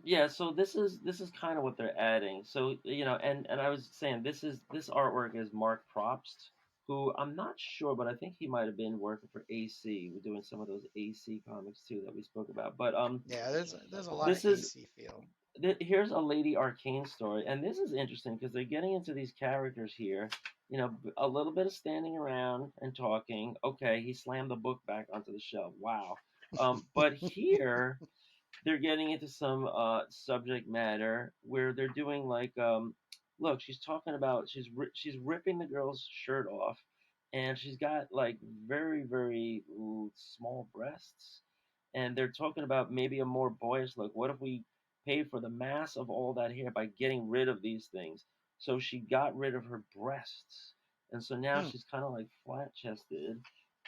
Yeah, so this is kind of what they're adding. So and I was saying this artwork is Mark Probst, who I'm not sure, but I think he might have been working for AC. We're doing some of those AC comics too that we spoke about. But Yeah, there's a lot of this is AC feel. here's a Lady Arcane story, and this is interesting because they're getting into these characters here. A little bit of standing around and talking. Okay, he slammed the book back onto the shelf. Wow. But here they're getting into some subject matter where they're doing like look, she's talking about she's ripping the girl's shirt off, and she's got like very very small breasts, and they're talking about maybe a more boyish look. What if we pay for the mass of all that hair by getting rid of these things? So she got rid of her breasts, and so now Hmm. she's kind of like flat chested,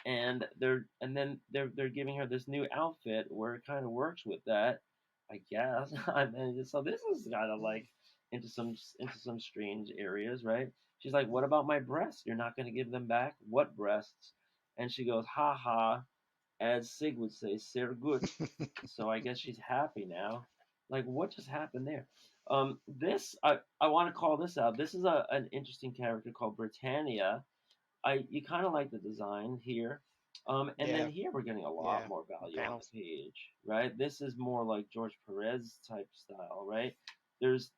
and then they're giving her this new outfit where it kind of works with that, I guess. I mean, so this is kind of like into some strange areas, right? She's like, "What about my breasts? You're not going to give them back? What breasts?" And she goes, "Ha ha," as Sig would say, "sehr gut." So I guess she's happy now. Like, what just happened there? This I want to call this out. This is an interesting character called Britannia. You kind of like the design here. And then Yeah, here we're getting a lot yeah. more The value on the panels. page, right? This is more like George Perez type style, right? There's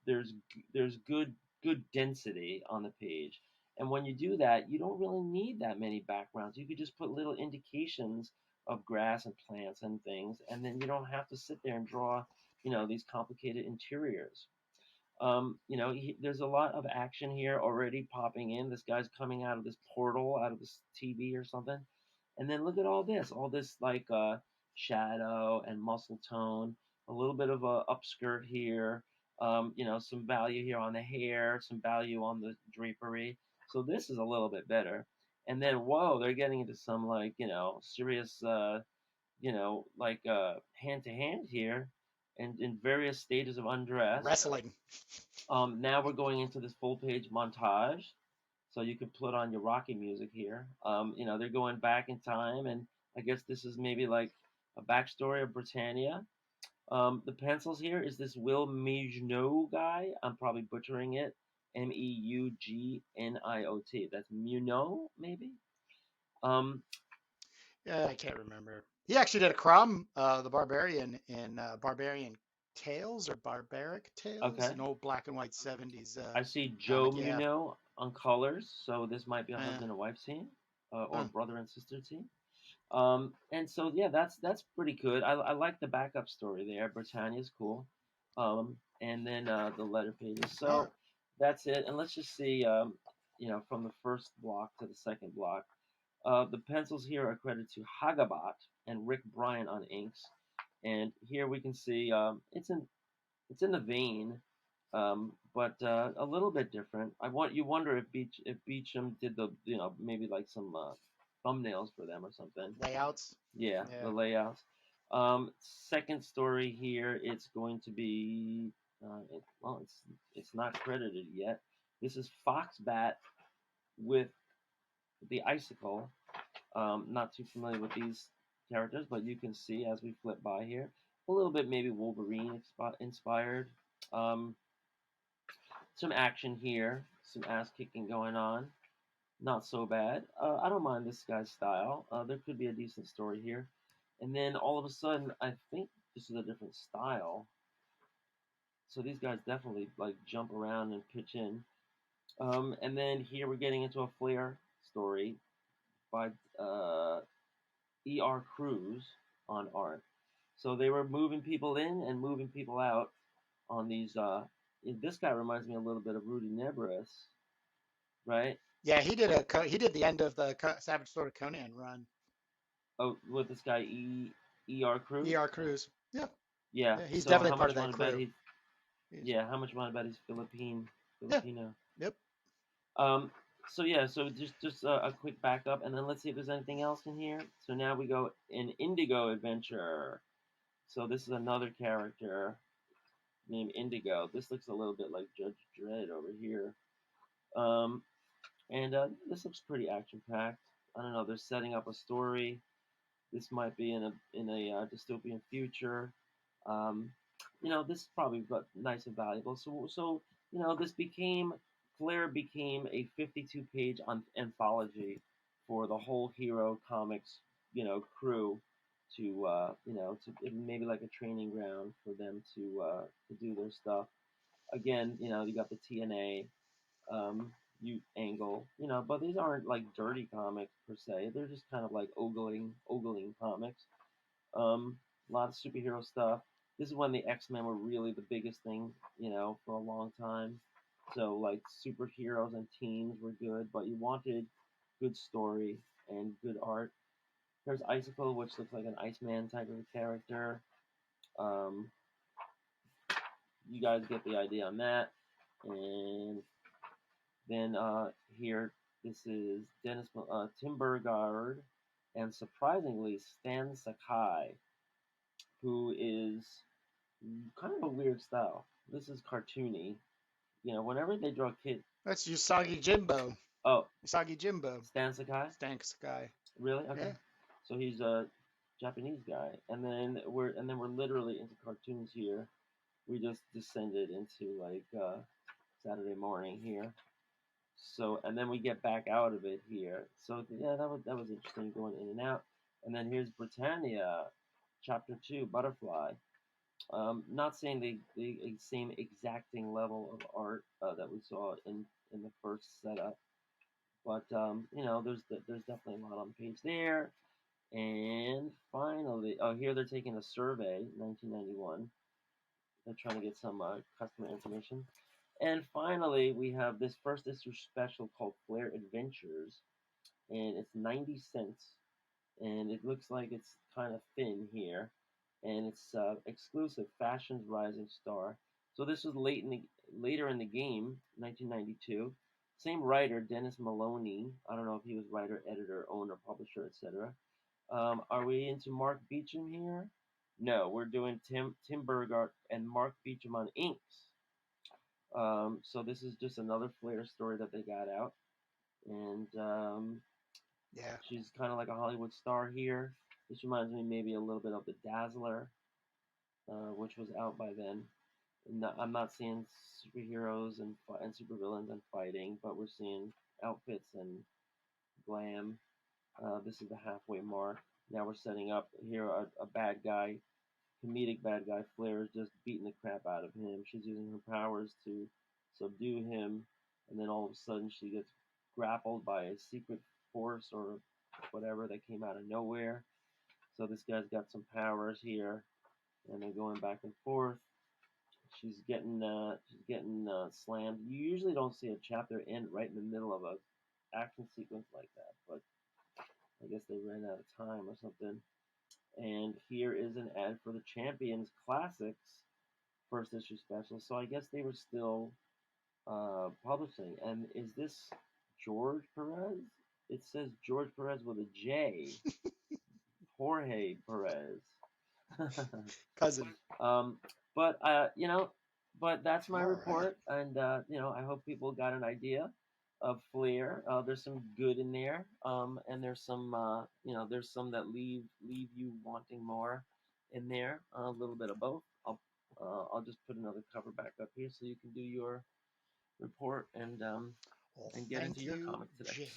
good density on the page, and when you do that, you don't really need that many backgrounds. You could just put little indications of grass and plants and things, and then you don't have to sit there and draw, these complicated interiors. There's a lot of action here already popping in. This guy's coming out of this portal, out of this TV or something. And then look at all this like shadow and muscle tone, a little bit of a upskirt here, some value here on the hair, some value on the drapery. So this is a little bit better. And then whoa, they're getting into some like, serious like hand to hand here and in various stages of undress. Wrestling. Now we're going into this full page montage, so you can put on your Rocky music here. They're going back in time, and I guess this is maybe like a backstory of Britannia. The pencils here is this Will Mignaud guy. I'm probably butchering it. Meugniot. That's Munot, maybe. Um, Yeah, I can't remember. He actually did a Crom, the Barbarian in Barbarian Tales or Barbaric Tales, okay. an old black and white 70s I see Joe comic. Yeah. Munot on colors, so this might be a Uh, husband and wife scene, or huh. brother and sister scene. And so yeah, that's pretty good. I like the backup story there. Britannia's cool. And then the letter pages. Oh, So that's it. And let's just see. From the first block to the second block, the pencils here are credited to Hagabat and Rick Bryant on inks. And here we can see it's in the vein, but a little bit different. You wonder if Beecham did the maybe like some thumbnails for them or something. layouts. Yeah, the Yeah. layouts. Second story here, it's going to be it's not credited yet. This is Foxbat with the icicle. Not too familiar with these characters, but you can see as we flip by here a little bit maybe Wolverine inspired. Um, some action here, some ass kicking going on. Not so bad. I don't mind this guy's style. There could be a decent story here. And then all of a sudden, I think this is a different style. So these guys definitely like jump around and pitch in. And then here we're getting into a Flair story by E.R. Cruz on art. So they were moving people in and moving people out on these. This guy reminds me a little bit of Rudy Nebres, right? Yeah, he did the end of the Savage Sword of Conan run. Oh, with this guy E.R. Cruz. E.R. Cruz. Yeah. Yeah. Yeah, he's So definitely how part much of you want that to bet crew. he's? He's, Yeah. How much you want to bet he's yeah. Filipino? Yep. Um. So yeah. So just a quick backup, and then let's see if there's anything else in here. So now we go in Indigo Adventure. So this is another character named Indigo. This looks a little bit like Judge Dredd over here. Um. And this looks pretty action packed. I don't know. They're setting up a story. This might be in a dystopian future. Um, this is probably nice and valuable. So this became Flair became a 52-page anthology for the whole Hero Comics crew to maybe like a training ground for them to do their stuff. Again, you got the TNA angle, but these aren't like dirty comics per se. They're just kind of like ogling comics. A lot of superhero stuff. This is when the X-Men were really the biggest thing, for a long time. So like superheroes and teams were good, but you wanted good story and good art. There's Icicle, which looks like an Iceman type of a character. Um, you guys get the idea on that. And then here, this is Tim Burgard, and surprisingly Stan Sakai, who is kind of a weird style. This is cartoony. Whenever they draw kid, That's Usagi Jimbo. oh, Usagi Jimbo. Stan Sakai, Thanks, guy. really? Okay, Yeah. so he's a Japanese guy, and then we're literally into cartoons here. We just descended into like Saturday morning here. So and then we get back out of it here. So yeah, that was interesting going in and out. And then here's Britannia, Chapter 2, Butterfly. Not saying the same exacting level of art that we saw in the first setup, but there's definitely a lot on the page there. And finally, oh, here they're taking a survey, 1991. They're trying to get some customer information. And finally, we have this first issue special called Flair Adventures, and it's 90 cents, and it looks like it's kind of thin here, and it's exclusive Fashion's Rising Star. So this was later in the game, 1992. Same writer, Dennis Maloney. I don't know if he was writer, editor, owner, publisher, etc. Are we into Mark Beecham here? No, we're doing Tim Burgard and Mark Beecham on inks. So this is just another Flair story that they got out, and Yeah. she's kind of like a Hollywood star here. This reminds me maybe a little bit of the Dazzler, which was out by then. I'm not seeing superheroes and supervillains and fighting, but we're seeing outfits and glam. This is the halfway mark. Now we're setting up here a bad guy, comedic bad guy. Flair is just beating the crap out of him. She's using her powers to subdue him, and then all of a sudden she gets grappled by a secret force or whatever that came out of nowhere. So this guy's got some powers here, and they're going back and forth. She's getting slammed. You usually don't see a chapter end right in the middle of a action sequence like that, but I guess they ran out of time or something. And here is an ad for the Champions Classics first issue special. So I guess they were still publishing. And is this George Perez? It says George Perez with a J. Jorge Perez. Cousin. um, but that's my All right. report, and I hope people got an idea of Flair. There's some good in there, and there's some that leave you wanting more in there. A little bit of both. I'll just put another cover back up here so you can do your report and Well, and get into thank your you, comic today. Jake.